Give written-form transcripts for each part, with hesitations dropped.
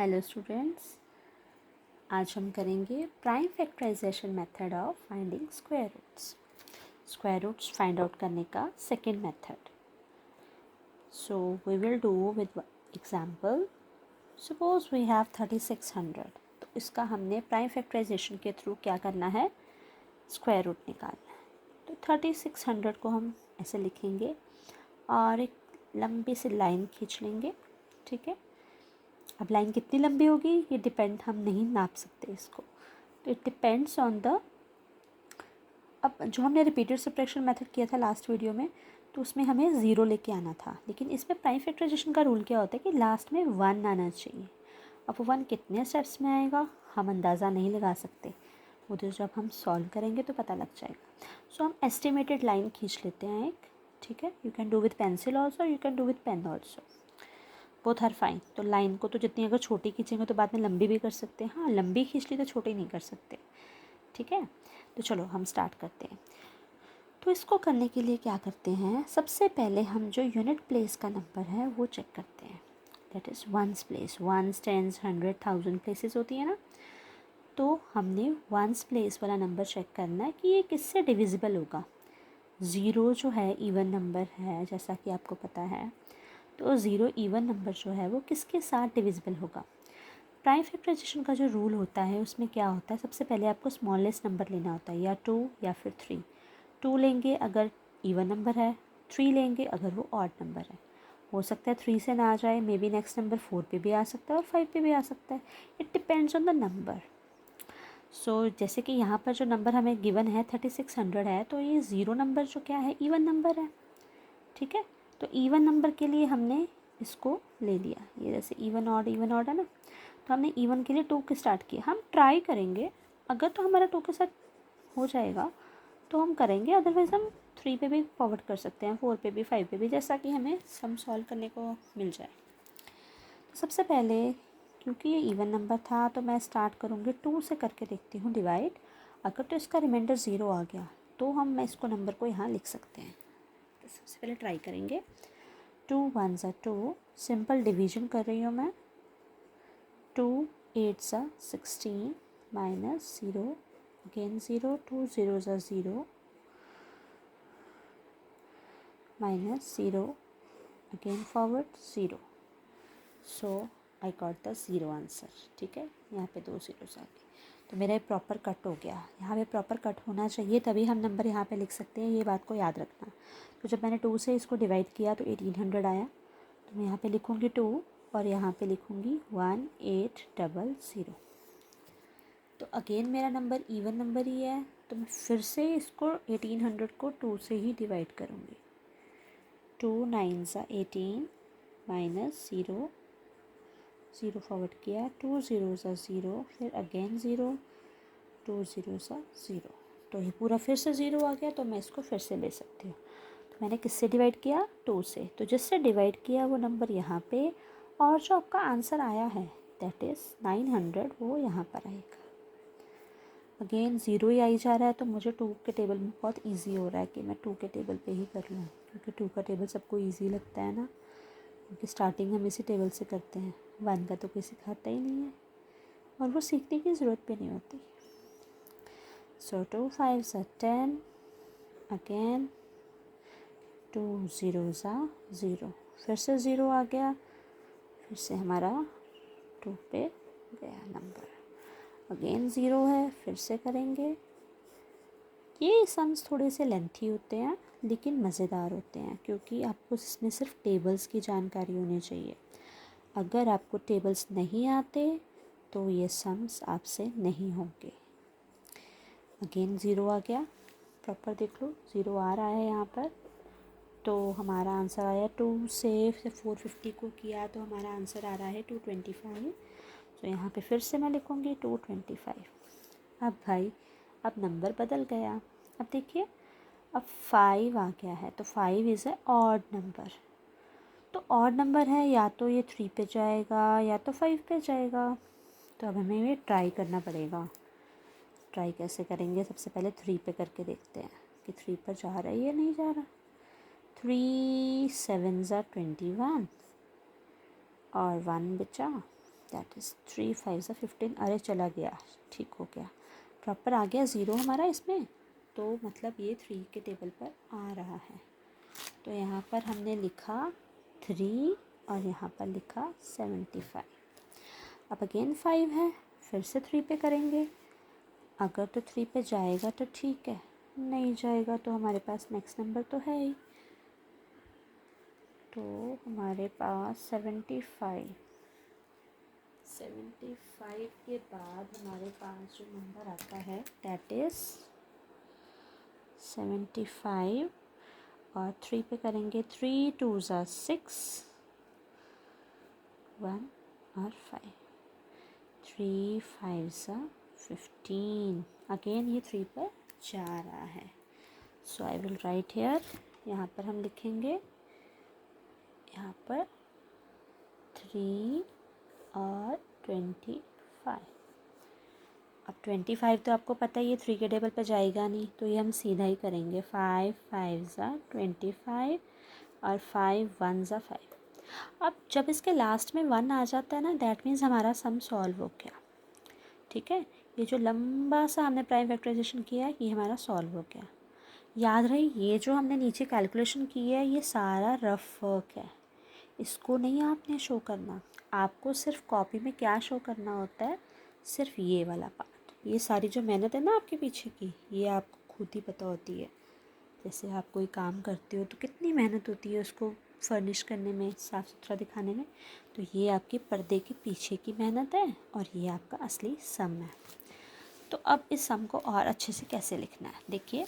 Hello students, आज हम करेंगे prime factorization method of finding square roots. Square roots find out करने का second method. So we will do with example. Suppose we have 3600। तो इसका हमने प्राइम फैक्टराइजेशन के थ्रू क्या करना है, स्क्वायर रूट निकालना है। तो 3600 को हम ऐसे लिखेंगे और एक लंबी सी लाइन खींच लेंगे। ठीक है, अब लाइन कितनी लंबी होगी ये डिपेंड, हम नहीं नाप सकते इसको, तो इट डिपेंड्स ऑन द। अब जो हमने रिपीटेड सब्ट्रैक्शन मेथड किया था लास्ट वीडियो में, तो उसमें हमें ज़ीरो लेके आना था, लेकिन इसमें प्राइम फैक्टराइजेशन का रूल क्या होता है कि लास्ट में 1 आना चाहिए। अब वो 1 कितने स्टेप्स में आएगा हम अंदाज़ा नहीं लगा सकते, वो तो जब हम सॉल्व करेंगे तो पता लग जाएगा। सो हम एस्टिमेटेड लाइन खींच लेते हैं एक। ठीक है, you can do with pencil also, you can do with pen also, both are fine. तो लाइन को तो जितनी अगर छोटी खींचेंगे तो बाद में लंबी भी कर सकते हैं। हाँ, लंबी खींच ली तो छोटी नहीं कर सकते। ठीक है, तो चलो हम स्टार्ट करते हैं। तो इसको करने के लिए क्या करते हैं, सबसे पहले हम जो यूनिट प्लेस का नंबर है वो चेक करते हैं। That is ones place. Ones, tens, 100, 1000 places होती है ना, तो हमने वंस प्लेस वाला नंबर चेक करना है कि ये किससे डिविजिबल होगा। ज़ीरो जो है इवन नंबर है, जैसा कि आपको पता है, तो ज़ीरो इवन नंबर जो है वो किसके साथ डिविजिबल होगा। प्राइम फैक्टराइजेशन का जो रूल होता है उसमें क्या होता है, सबसे पहले आपको स्मॉलेस्ट नंबर लेना होता है, या 2 या फिर 3। 2 लेंगे अगर इवन नंबर है, 3 लेंगे अगर वो ऑड नंबर है। हो सकता है 3 से ना आ जाए, मे बी नेक्स्ट नंबर 4 पे भी आ सकता है और 5 पे भी आ सकता है। It depends on the number. So जैसे कि यहाँ पर जो नंबर हमें गिवन है 3600 है, तो ये ज़ीरो नंबर जो क्या है, इवन नंबर है। ठीक है, तो इवन नंबर के लिए हमने इसको ले लिया, ये जैसे इवन ऑड है ना, तो हमने इवन के लिए 2 के स्टार्ट किया। हम ट्राई करेंगे, अगर तो हमारा 2 के साथ हो जाएगा तो हम करेंगे, अदरवाइज़ हम 3 पे भी फॉरवर्ड कर सकते हैं, 4 पे भी, 5 पे भी, जैसा कि हमें सम सॉल्व करने को मिल जाए। तो सबसे पहले क्योंकि ये इवन नंबर था तो मैं स्टार्ट करूँगी 2 से करके देखती हूँ डिवाइड। अगर तो इसका रिमाइंडर 0 आ गया तो मैं इसको नंबर को यहाँ लिख सकते हैं। तो सबसे पहले ट्राई करेंगे। 2 1 ज़ा 2, सिंपल डिवीजन कर रही हूँ मैं। 2 8 ज़ा 16 माइनस 0, अगेन 0, 2 0 ज़ा 0 minus 0, again forward 0। So I got the 0 answer. ठीक है, यहाँ पे 2 zeros आ गए, तो मेरा प्रॉपर कट हो गया। यहाँ पे प्रॉपर कट होना चाहिए, तभी हम नंबर यहाँ पे लिख सकते हैं, ये बात को याद रखना। तो जब मैंने 2 से इसको डिवाइड किया तो 1800 आया, तो मैं यहाँ पे लिखूँगी 2 और यहाँ पे लिखूँगी 1800। तो अगेन मेरा नंबर इवन नंबर ही है, तो मैं फिर से इसको 1800 को 2 से ही डिवाइड करूँगी। 2 9 ज़ा 18 माइनस 0, 0 फॉरवर्ड किया, 2 0 ज़ा 0, फिर अगेन 0, 2 0 ज़ा 0। तो ये पूरा फिर से 0 आ गया, तो मैं इसको फिर से ले सकती हूँ। तो मैंने किससे डिवाइड किया, 2 से, तो जिससे डिवाइड किया वो नंबर यहाँ पे, और जो आपका आंसर आया है दैट इज़ 900, वो यहाँ पर आएगा। अगेन 0 ही आई जा रहा है, तो मुझे 2 के टेबल में बहुत इजी हो रहा है कि मैं 2 के टेबल पे ही कर लूँ, क्योंकि 2 का टेबल सबको इजी लगता है ना, क्योंकि स्टार्टिंग हम इसी टेबल से करते हैं। 1 का तो कोई सिखाता ही नहीं है, और वो सीखने की ज़रूरत भी नहीं होती। सो 2 5 ज़ा 10, अगेन 2 0 ज़ा 0, फिर से 0 आ गया, फिर से हमारा 2 पे गया नंबर, अगेन 0 है, फिर से करेंगे। ये सम्स थोड़े से लेंथी होते हैं लेकिन मज़ेदार होते हैं, क्योंकि आपको इसमें सिर्फ टेबल्स की जानकारी होनी चाहिए। अगर आपको टेबल्स नहीं आते तो ये सम्स आपसे नहीं होंगे। अगेन 0 आ गया, प्रॉपर देख लो 0 आ रहा है यहाँ पर, तो हमारा आंसर आया 2 से 450 को किया तो हमारा आंसर आ रहा है 225। तो यहाँ पे फिर से मैं लिखूँगी 225। अब भाई, अब नंबर बदल गया। अब देखिए, अब 5 आ गया है, तो 5 इज़ ए ऑड नंबर। तो ऑड नंबर है, या तो ये 3 पे जाएगा या तो 5 पे जाएगा। तो अब हमें ये ट्राई करना पड़ेगा। ट्राई कैसे करेंगे, सबसे पहले 3 पे करके देखते हैं कि 3 पर जा रहा है या नहीं जा रहा। 3 7 ज़ा 21 और 1 बचा, दैट इज़ 3 5 ज़ा 15। अरे चला गया, ठीक हो गया, प्रॉपर आ गया 0 हमारा इसमें, तो मतलब ये 3 के टेबल पर आ रहा है। तो यहाँ पर हमने लिखा 3 और यहाँ पर लिखा 75। अब अगेन 5 है, फिर से 3 पे करेंगे। अगर तो 3 पे जाएगा तो ठीक है, नहीं जाएगा तो हमारे पास नेक्स्ट नंबर तो है ही। तो हमारे पास 75 के बाद हमारे पास जो नंबर आता है दैट इज़ 75 और 3 पे करेंगे। 3 2 ज़ा 6, 1 और 5, 3 5 ज़ा 15। अगेन ये 3 पर जा रहा है। सो आई विल राइट हेयर, यहाँ पर हम लिखेंगे, यहाँ पर 3 और 25। अब 25 तो आपको पता है ये 3 के टेबल पर जाएगा नहीं, तो ये हम सीधा ही करेंगे। 5 5 ज़ा 25 और 5 1 ज़ा 5। अब जब इसके लास्ट में 1 आ जाता है ना, दैट मीन्स हमारा सम सॉल्व हो गया। ठीक है, ये जो लंबा सा हमने प्राइम फैक्टराइजेशन किया है ये हमारा सॉल्व हो गया। याद रहे ये जो हमने नीचे कैलकुलेशन की है ये सारा रफ वर्क है, इसको नहीं आपने शो करना। आपको सिर्फ कॉपी में क्या शो करना होता है, सिर्फ ये वाला पार्ट। ये सारी जो मेहनत है ना आपके पीछे की, ये आपको खुद ही पता होती है। जैसे आप कोई काम करते हो तो कितनी मेहनत होती है उसको फर्निश करने में, साफ़ सुथरा दिखाने में। तो ये आपके पर्दे के पीछे की मेहनत है और ये आपका असली सम है। तो अब इस सम को और अच्छे से कैसे लिखना है, देखिए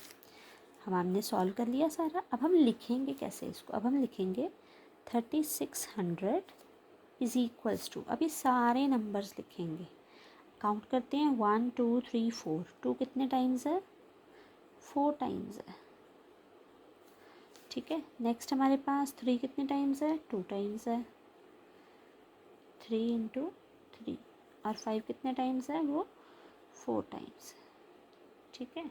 हमने सॉल्व कर लिया सारा। अब हम लिखेंगे कैसे इसको, अब हम लिखेंगे 3600 इज़ इक्वल्स टू, अभी सारे नंबर्स लिखेंगे, काउंट करते हैं 1 2 3 4। 2 कितने टाइम्स है, 4 टाइम्स है। ठीक है, नेक्स्ट हमारे पास 3 कितने टाइम्स है, 2 टाइम्स है, 3 इंटू 3। और 5 कितने टाइम्स है, वो 4 टाइम्स। ठीक है,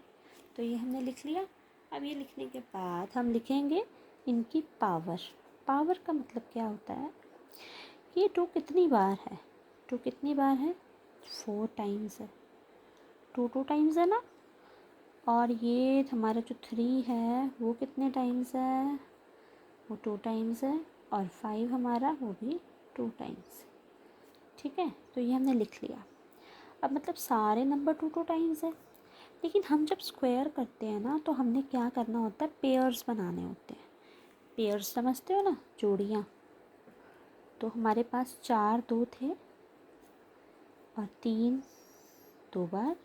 तो ये हमने लिख लिया। अब ये लिखने के बाद हम लिखेंगे इनकी पावर। पावर का मतलब क्या होता है कि ये 2 कितनी बार है, 2 कितनी बार है, 4 टाइम्स है। 2 2 टाइम्स है ना, और ये हमारा जो 3 है वो कितने टाइम्स है, वो 2 टाइम्स है, और 5 हमारा वो भी 2 टाइम्स। ठीक है, तो ये हमने लिख लिया। अब मतलब सारे नंबर 2 2 टाइम्स है, लेकिन हम जब स्क्वायर करते हैं ना तो हमने क्या करना होता है, पेयर्स बनाने होते हैं। पेयर्स समझते हो ना, जोड़ियाँ। तो हमारे पास 4 2 थे, और 3 2 बार,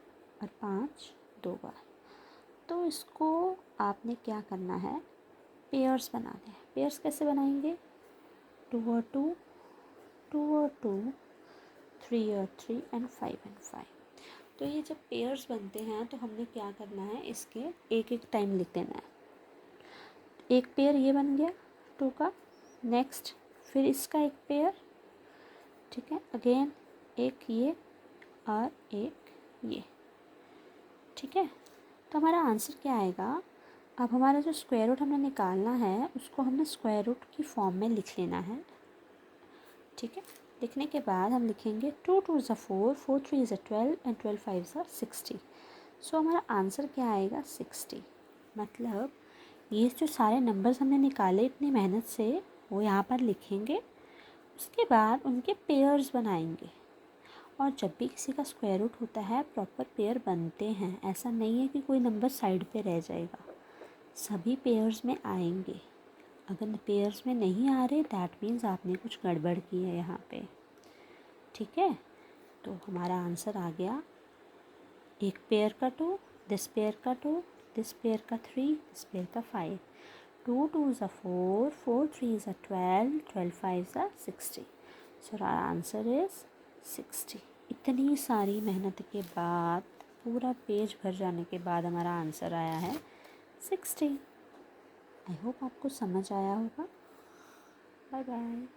और 5 2 बार। तो इसको आपने क्या करना है, पेयर्स बनाने हैं। पेयर्स कैसे बनाएंगे, 2 और 2, 2 और 2, 3 और 3, एंड 5 और 5। तो ये जब पेयर्स बनते हैं तो हमने क्या करना है, इसके एक एक टाइम लिख देना है। एक पेयर ये बन गया 2 का, नेक्स्ट फिर इसका एक पेयर, ठीक है, अगेन एक ये और एक ये। ठीक है, तो हमारा आंसर क्या आएगा। अब हमारा जो स्क्वायर रूट हमने निकालना है उसको हमने स्क्वायर रूट की फॉर्म में लिख लेना है। ठीक है, लिखने के बाद हम लिखेंगे 2 2 ज़ा 4, 4 3 ज़ा 12, एंड 12 5 ज़ा 60। सो हमारा आंसर क्या आएगा, 60। मतलब ये जो सारे नंबर्स हमने निकाले इतनी मेहनत से, वो यहाँ पर लिखेंगे, उसके बाद उनके पेयर्स बनाएंगे। और जब भी किसी का स्क्वायर रूट होता है प्रॉपर पेयर बनते हैं, ऐसा नहीं है कि कोई नंबर साइड पे रह जाएगा, सभी पेयर्स में आएंगे। अगर पेयर्स में नहीं आ रहे दैट मीन्स आपने कुछ गड़बड़ की है यहाँ पे। ठीक है, तो हमारा आंसर आ गया, एक पेयर का 2, दिस पेयर का 2, दिस पेयर का 3, दिस पेयर का 5। 2 2 ज़ा 4, 4 3 ज़ा 12, 12 5 ज़ा 60। So our answer is 60। इतनी सारी मेहनत के बाद, पूरा पेज भर जाने के बाद हमारा आंसर आया है 60। आई होप आपको समझ आया होगा। Bye bye.